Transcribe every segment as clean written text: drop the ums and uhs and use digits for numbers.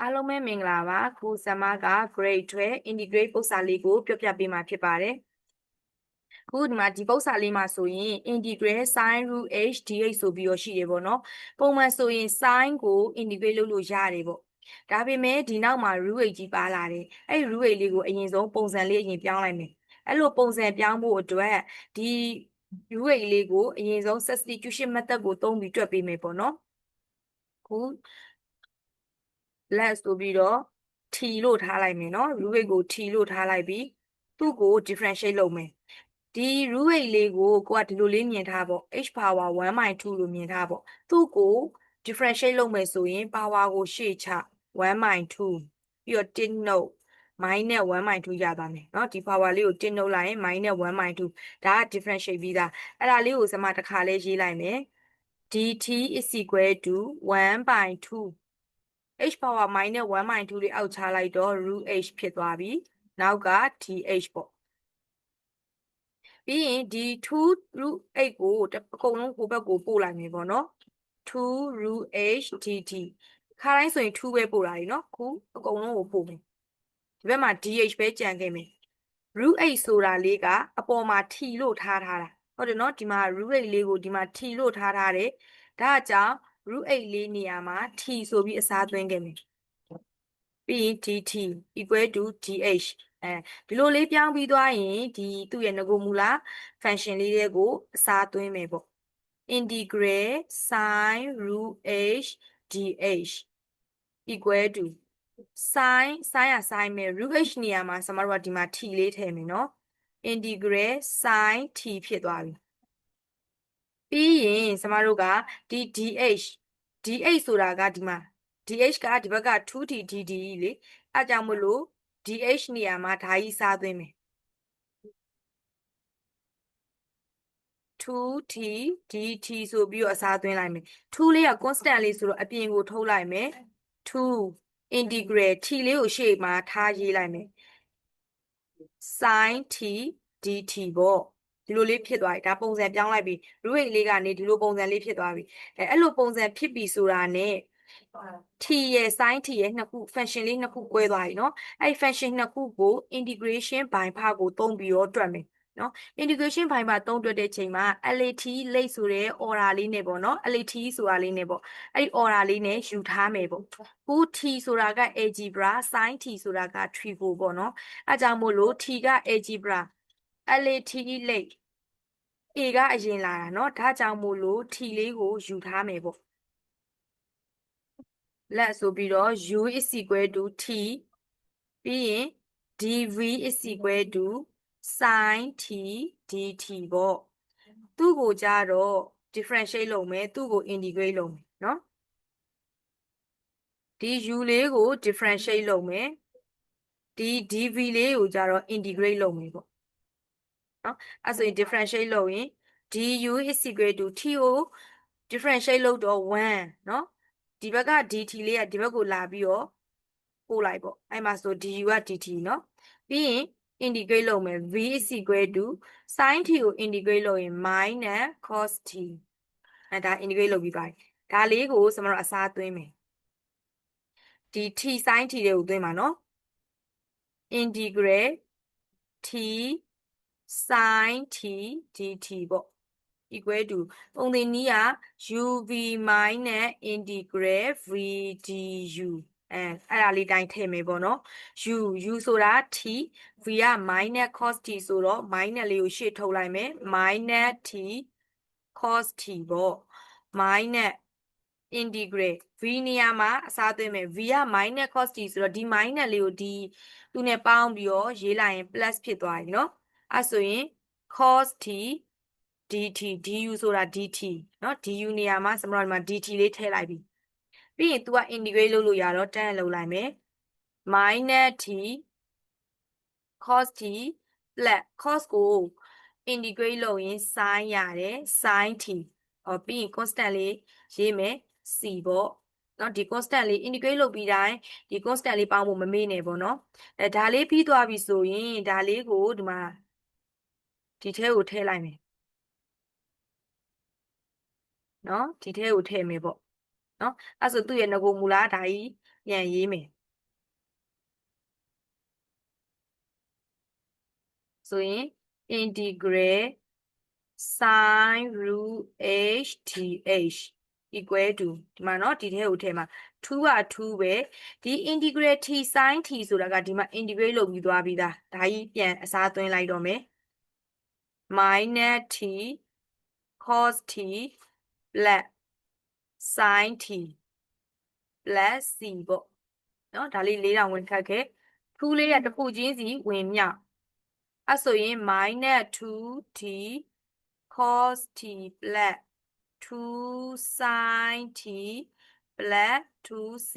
အားလုံးပဲမင်္ဂလာပါခုဇမက grade 12 integrate ပု္ပ္ပစာလေးကိုပြောပြပေးမှာဖြစ်ပါတယ်ခုဒီမှာဒီပု္ပ္ပစာလေးမှာဆိုရင် integrate sin root h dh ဆိုပြီးတော့ရှိတယ်ပေါ့နော်ပုံမှန်ဆိုရင် sin ကို integrate လုပ်လို့ရတယ်ပေါ့ဒါပေမဲ့ဒီနောက်မှာ root h ကြီးပါလာတယ်အဲ့ root h လေးကိုအရင်ဆုံးပုံစံလေးအရင်ပြောင်းလိုက်မယ်အဲ့လိုပုံစံပြောင်းဖို့အတွက်ဒီ root h လေးကိုအရင်ဆုံး substitution method ကိုသုံးပြီးတွက်ပေးမယ်ပေါ့နော်ခု let ဆိုပြီးတော့ t လို့ထားလိုက်မယ်နော် root ကို t လို့ထားလိုက်ပြီးသူ့ကို differentiate လုပ်မယ်ဒီ root လေးကိုကိုကဒီလိုလေးမြင်ထားပေါ့ h power 1/2လို့မြင်ထားပေါ့သူ့ကို differentiate လုပ်မယ်ဆိုရင် power ကိုရှေ့ချ1/2ပြီးတော့1နှုတ် minus 1/2ရသွားမယ်เนาะဒီ power လေးကို1နှုတ်လိုက်ရင် minus 1/2ဒါက differentiate ပြီးသားအဲ့ဒါလေးကိုစမတစ်ခါလေးရေးလိုက်မယ် dt is equal to 1/2 h power minus 1/2လေးအောက်ချလိုက်တော့ root h ဖြစ်သွားပြီနောက်က dh ပေါ့ပြီးရင်ဒီ2 root h ကိုအကုန်လုံးကိုဘက်ကိုပို့လိုက်မယ်ပေါ့နော်2 root h dt ခါတိုင်းဆိုရင်2ပဲပို့တာလीเนาะခုအကုန်လုံးကိုပို့မယ်ဒီဘက်မှာ dh ပဲကြံခဲ့မယ် root h ဆိုတာလေးကအပေါ်မှာ t လို့ထားတာဟုတ်တယ်เนาะဒီမှာ root h လေးကိုဒီမှာ t လို့ထားတယ်ဒါကြောင့် root h လေးနေရာမှာ t ဆိုပြီးအစားသွင်းခဲ့မယ်ပြီးရင် dt equal to dh ဒီလိုလေးပြောင်းပြီးသွားရင်ဒီသူ့ရဲ့ငကိုမူလ function လေးတွေကိုအစားသွင်းမယ်ပေါ့ integral sin root h dh equal to sin ရ sin မယ် root h နေရာမှာကျမတို့ကဒီမှာ t လေးထည့်မယ်နော် integral sin t ဖြစ်သွားပြီပြီးရင်ကျမတို့ကဒီ dh ဆိုတာကဒီမှာ dh ကဒီဘက်က 2t dd လေအဲကြောင့်မလို့ dh နေရာမှာဒါကြီးစားသွင်းမယ် 2t dt ဆိုပြီးတော့အစားသွင်းလိုက်မယ်2လေးက constant လေးဆိုတော့အပြင်ကိုထုတ်လိုက်မယ်2 integral t လေးကိုရှေ့မှာထားရေးလိုက်မယ် sin t dt ပေါ့ဒီလိုလေးဖြစ်သွားပြီဒါပုံစံပြောင်းလိုက်ပြီ root h လေးကနေဒီလိုပုံစံလေးဖြစ်သွားပြီအဲ့လိုပုံစံဖြစ်ပြီဆိုတာနဲ့ t ရဲ့ sin t ရဲ့နှစ်ခု function လေးနှစ်ခု꿰သွားပြီเนาะအဲ့ function နှစ်ခုကို integration by part ကိုသုံးပြီးတော့တွက်မယ်เนาะ integration by part သုံးတွက်တဲ့ချိန်မှာ lat လိပ်ဆိုတဲ့ order လေးနဲ့ပေါ့เนาะ lat ဆိုတာလေးနဲ့ပေါ့အဲ့ order လေးနဲ့ယူထားမယ်ပေါ့ခု t ဆိုတာက algebra sin t ဆိုတာက trigo ပေါ့เนาะအဲ့ကြောင့်မို့လို့ t က algebra lat လိပ် a ကအရင်လာတာเนาะဒါကြောင့်မို့လို့ t လေးကိုယူထားမယ်ပေါ့လက်ဆိုပြီးတော့ u is equal to t ပြီးရင် dv is equal to sin t dt ပေါ့သူ့ကိုကြတော့ differentiate လုပ်မယ်သူ့ကို integrate လုပ်မယ်เนาะဒီ u လေးကို differentiate လုပ်မယ်ဒီ dv လေးကိုကြတော့ integrate လုပ်မယ်ပေါ့เนาะအဲ့ဆိုရင် differentiate လုပ်ရင် du is equal to t ကို differentiate လုပ်တော့1เนาะဒီဘက်က dt လေးကဒီဘက်ကိုလာပြီးတော့ပို့လိုက်ပေါ့အဲ့မှာဆို du က dt เนาะပြီးရင် integrate လုပ်မယ် v is equal to sin t ကို integrate လုပ်ရင် minus cos t ဒါ integrate လုပ်ပြီးပါတယ်ဒါလေးကိုကျွန်တော်တို့အစားသွင်းမယ်ဒီ t sin t တွေကိုသွင်းပါเนาะ integral t sin t dt ပေါ့ equal to ပုံသင်နည်းက uv minus integral v du အဲ့ဒါလေးတိုင်းထည့်မယ်ပေါ့နော် u ဆိုတာ t v က minus cos t ဆိုတော့ minus လေးကိုရှေ့ထုတ်လိုက်မယ် minus t cos t ပေါ့ minus integral v နေရာမှာအစားသွင်းမယ် v က minus cos t ဆိုတော့ဒီ minus လေးကိုဒီသူနဲ့ပေါင်းပြီးတော့ရေးလိုက်ရင် plus ဖြစ်သွားပြီเนาะအဲ့ဆိုရင် cos t dt du ဆိုတာ dt เนาะ du နေရာမှာကျွန်တော်တို့ဒီမှာ dt လေးထည့်လိုက်ပြီပြီးရင် तू က integrate လုပ်လို့ရတော့တန်းလုပ်လိုက်မယ် minus t cos t plus cos ကို integrate လုပ်ရင် sin ရတယ် sin t ပြီးရင် constant လေးရေးမယ် c ပေါ့နော်ဒီ constant လေး integrate လုပ်ပြီးတိုင်းဒီ constant လေးပေါင်းဖို့မမေ့နဲ့ပေါ့နော်ဒါလေးပြီးသွားပြီဆိုရင်ဒါလေးကိုဒီမှာဒီထဲကိုထည့်လိုက်မယ်နော်ဒီထဲကိုထည့်မယ်ပေါ့ နော်အဲ့ဆိုသူ့ရဲ့ငကိုမူလားဒါကြီးပြန်ရေးမယ်ဆိုရင် integral sin root h dh equal to ဒီမှာနော်ဒီထဲကိုထဲမှာ2က2ပဲဒီ integral t sin t ဆိုတာကဒီမှာ integrate လုပ်ပြီးသွားပြီးသားဒါကြီးပြန်အစားသွင်းလိုက်တော့မယ် minus t cos t plus sin t plus c ပေါ့နော်ဒါလေး4000ဝင်ခတ်ခဲ့2လေးရတစ်ခုချင်းစီဝင်မြောက်အဲ့ဆိုရင် minus 2t cos t plus 2 sin t plus 2c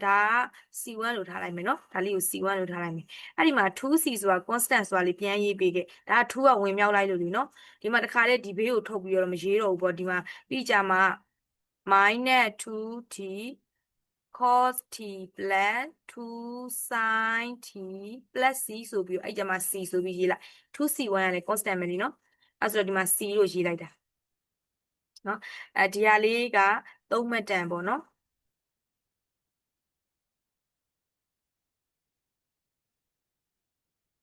ဒါက c1 လို့ထားလိုက်မယ်နော်ဒါလေးကို c1 လို့ထားလိုက်မယ်အဲ့ဒီမှာ 2c ဆိုတာ constant ဆိုတာလေးပြန်ရေးပေးခဲ့ဒါက2ကဝင်မြောက်လိုက်လို့လीနော်ဒီမှာတခါတည်းဒီဘေးကိုထုတ်ပြီးတော့မရေးတော့ဘူးပေါ့ဒီမှာပြီးကြမှာ minus 2t cos t plus 2 sin t plus c ဆိုပြီးအဲ့ကြမှာ c ဆိုပြီးရေးလိုက် 2c1 ကလည်း constant ပဲလीနော်အဲ့ဆိုတော့ဒီမှာ c လို့ရေးလိုက်တာနော်ဒီဟာလေးက3မှတ်တန်ပေါ့နော်